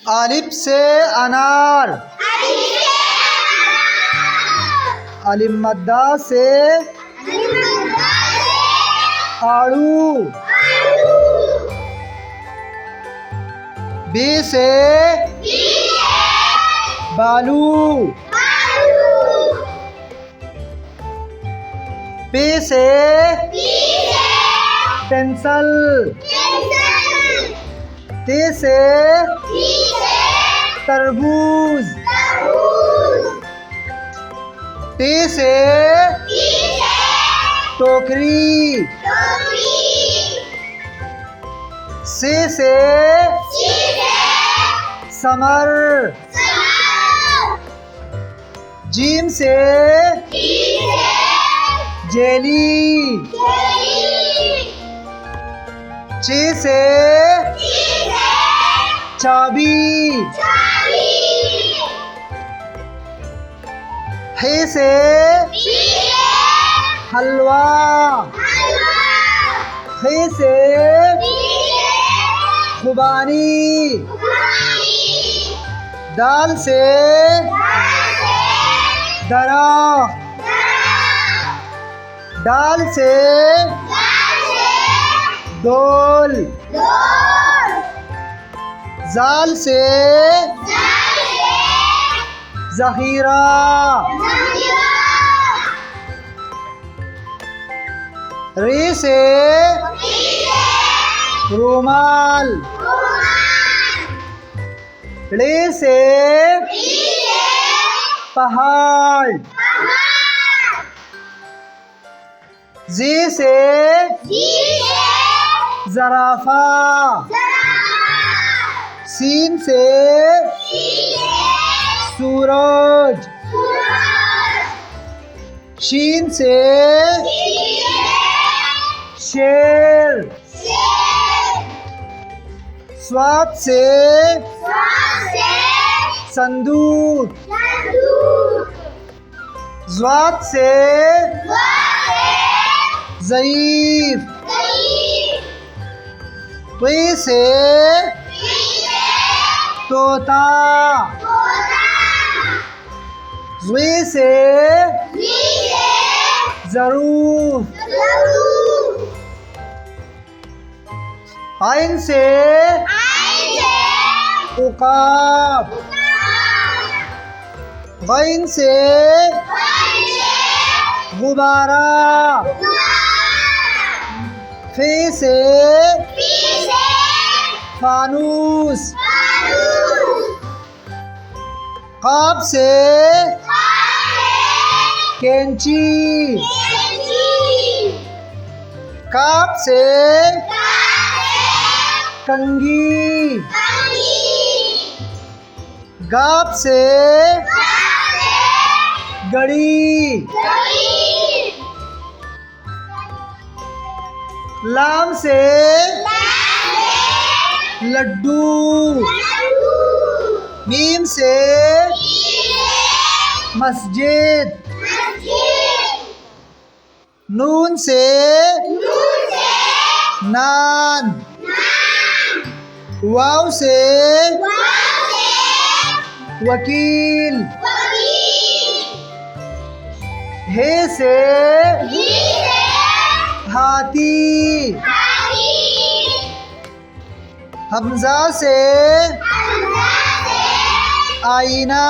अलिफ से अनार। अलिफ मद्दा से आड़ू। बी से बालू। पी से पेंसिल। टी से तरबूज। टी से टोकरी। सी से समर। जीम से जेली। ची से चाबी। हे से हलवा। हे से खुबानी। दाल से दरख्त। दाल से दोल। जाल से ज़ख़ीरा। री से रुमाल। रे से पहाड़। जी से ज़राफ़ा। सीन से सूरज। शीन से शेर। स्वाद से संदूक। ज़्वाद से ज़ईफ़। क़ी से तोता। ज़ी से ज़रूफ़। आइन से उक़ाब। ग़ैन से गुब्बारा। फ़े से फ़ानूस। क़ाफ से कैंची। काफ से कंघी। गाप से गड़ी। लाम से लड्डू। मीम से मस्जिद। नून से नान। वाव से वकील। हे से हाथी। हमजा से आईना।